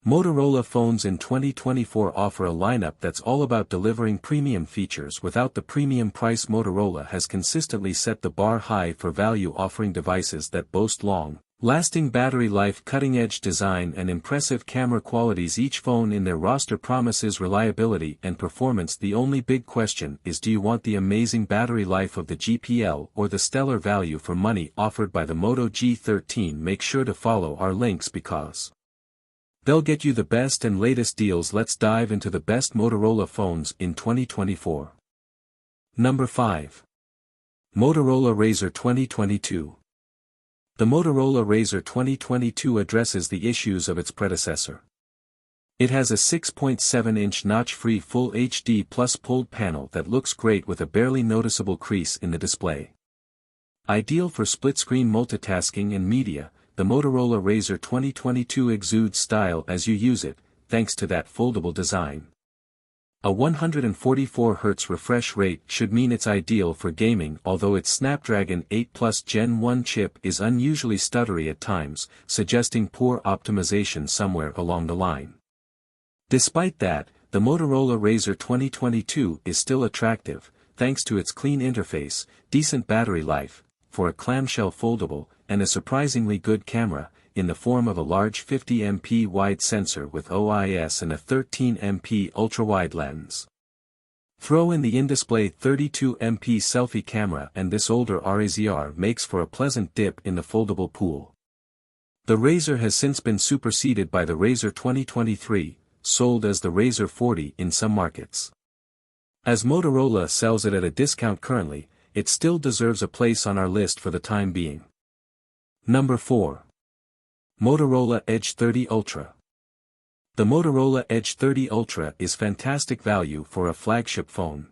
Motorola phones in 2024 offer a lineup that's all about delivering premium features without the premium price. Motorola has consistently set the bar high for value, offering devices that boast long-lasting battery life, cutting-edge design and impressive camera qualities. Each phone in their roster promises reliability and performance. The only big question is, do you want the amazing battery life of the GPL or the stellar value for money offered by the Moto G13? Make sure to follow our links because they'll get you the best and latest deals. Let's dive into the best Motorola phones in 2024. Number 5. Motorola Razr 2022. The Motorola Razr 2022 addresses the issues of its predecessor. It has a 6.7-inch notch-free Full HD Plus pulled panel that looks great with a barely noticeable crease in the display. Ideal for split-screen multitasking and media, the Motorola Razr 2022 exudes style as you use it, thanks to that foldable design. A 144Hz refresh rate should mean it's ideal for gaming, although its Snapdragon 8 Plus Gen 1 chip is unusually stuttery at times, suggesting poor optimization somewhere along the line. Despite that, the Motorola Razr 2022 is still attractive, thanks to its clean interface, decent battery life, for a clamshell foldable, and a surprisingly good camera, in the form of a large 50MP wide sensor with OIS and a 13MP ultra-wide lens. Throw in the in-display 32MP selfie camera and this older Razr makes for a pleasant dip in the foldable pool. The Razr has since been superseded by the Razr 2023, sold as the Razr 40 in some markets. As Motorola sells it at a discount currently, it still deserves a place on our list for the time being. Number 4. Motorola Edge 30 Ultra. The Motorola Edge 30 Ultra is fantastic value for a flagship phone.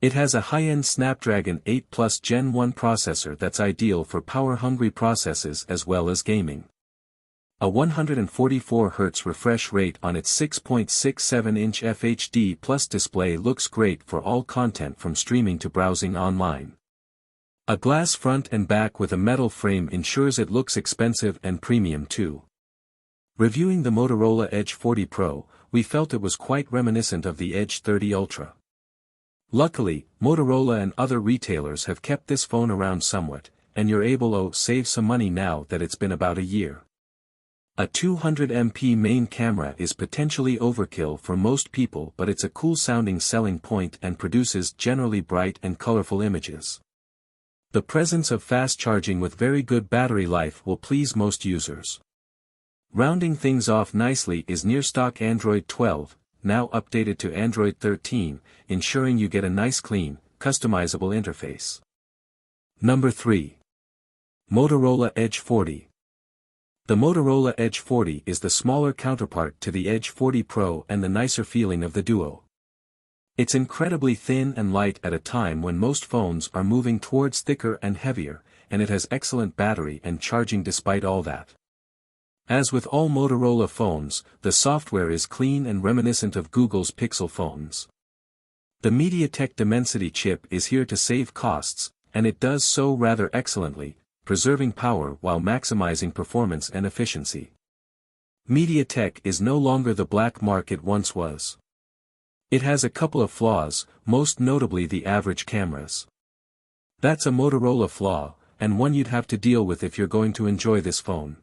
It has a high-end Snapdragon 8 Plus Gen 1 processor that's ideal for power-hungry processes as well as gaming. A 144Hz refresh rate on its 6.67-inch FHD Plus display looks great for all content from streaming to browsing online. A glass front and back with a metal frame ensures it looks expensive and premium too. Reviewing the Motorola Edge 40 Pro, we felt it was quite reminiscent of the Edge 30 Ultra. Luckily, Motorola and other retailers have kept this phone around somewhat, and you're able to save some money now that it's been about a year. A 200MP main camera is potentially overkill for most people, but it's a cool-sounding selling point and produces generally bright and colorful images. The presence of fast charging with very good battery life will please most users. Rounding things off nicely is near-stock Android 12, now updated to Android 13, ensuring you get a nice clean, customizable interface. Number 3. Motorola Edge 40. The Motorola Edge 40 is the smaller counterpart to the Edge 40 Pro and the nicer feeling of the Duo. It's incredibly thin and light at a time when most phones are moving towards thicker and heavier, and it has excellent battery and charging despite all that. As with all Motorola phones, the software is clean and reminiscent of Google's Pixel phones. The MediaTek Dimensity chip is here to save costs, and it does so rather excellently, preserving power while maximizing performance and efficiency. MediaTek is no longer the black mark it once was. It has a couple of flaws, most notably the average cameras. That's a Motorola flaw, and one you'd have to deal with if you're going to enjoy this phone.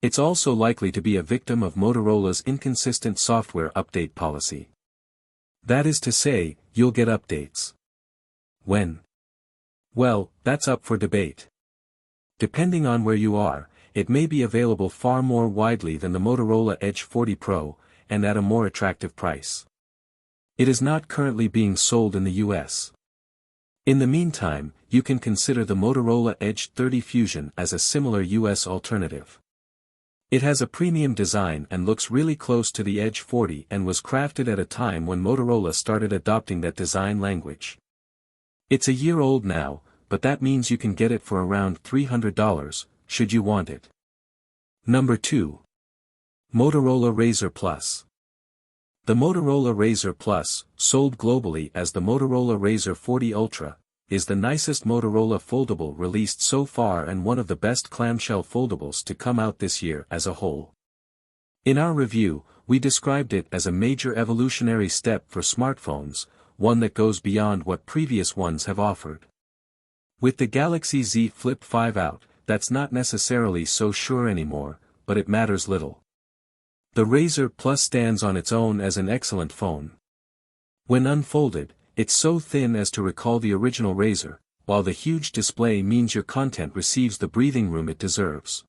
It's also likely to be a victim of Motorola's inconsistent software update policy. That is to say, you'll get updates. When? Well, that's up for debate. Depending on where you are, it may be available far more widely than the Motorola Edge 40 Pro, and at a more attractive price. It is not currently being sold in the US. In the meantime, you can consider the Motorola Edge 30 Fusion as a similar US alternative. It has a premium design and looks really close to the Edge 40 and was crafted at a time when Motorola started adopting that design language. It's a year old now, but that means you can get it for around $300, should you want it. Number 2. Motorola Razr Plus. The Motorola Razr Plus, sold globally as the Motorola Razr 40 Ultra, is the nicest Motorola foldable released so far and one of the best clamshell foldables to come out this year as a whole. In our review, we described it as a major evolutionary step for smartphones, one that goes beyond what previous ones have offered. With the Galaxy Z Flip 5 out, that's not necessarily so sure anymore, but it matters little. The Razr Plus stands on its own as an excellent phone. When unfolded, it's so thin as to recall the original Razr, while the huge display means your content receives the breathing room it deserves.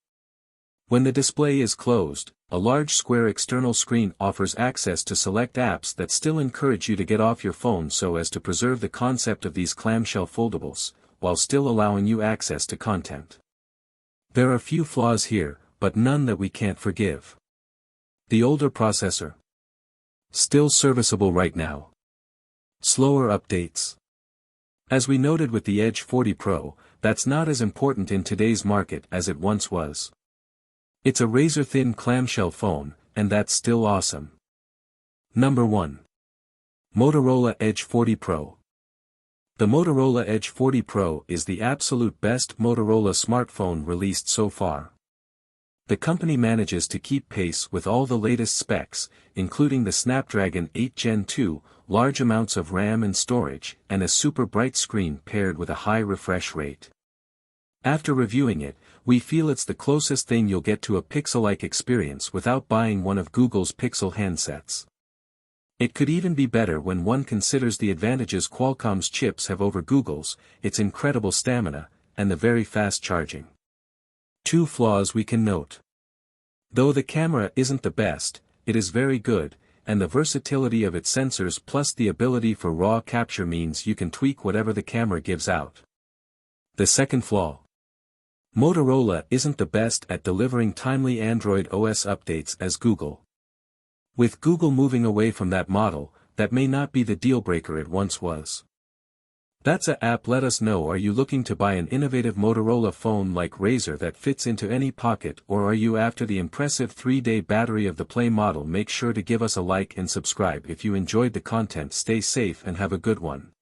When the display is closed, a large square external screen offers access to select apps that still encourage you to get off your phone so as to preserve the concept of these clamshell foldables, while still allowing you access to content. There are few flaws here, but none that we can't forgive. The older processor. Still serviceable right now. Slower updates. As we noted with the Edge 40 Pro, that's not as important in today's market as it once was. It's a razor-thin clamshell phone, and that's still awesome. Number 1. Motorola Edge 40 Pro. The Motorola Edge 40 Pro is the absolute best Motorola smartphone released so far. The company manages to keep pace with all the latest specs, including the Snapdragon 8 Gen 2, large amounts of RAM and storage, and a super bright screen paired with a high refresh rate. After reviewing it, we feel it's the closest thing you'll get to a Pixel-like experience without buying one of Google's Pixel handsets. It could even be better when one considers the advantages Qualcomm's chips have over Google's, its incredible stamina, and the very fast charging. 2 flaws we can note. Though the camera isn't the best, it is very good, and the versatility of its sensors plus the ability for RAW capture means you can tweak whatever the camera gives out. The second flaw. Motorola isn't the best at delivering timely Android OS updates as Google. With Google moving away from that model, that may not be the deal-breaker it once was. That's a app. Let us know, are you looking to buy an innovative Motorola phone like Razr that fits into any pocket, or are you after the impressive 3-day battery of the Play model? Make sure to give us a like and subscribe if you enjoyed the content. Stay safe and have a good one.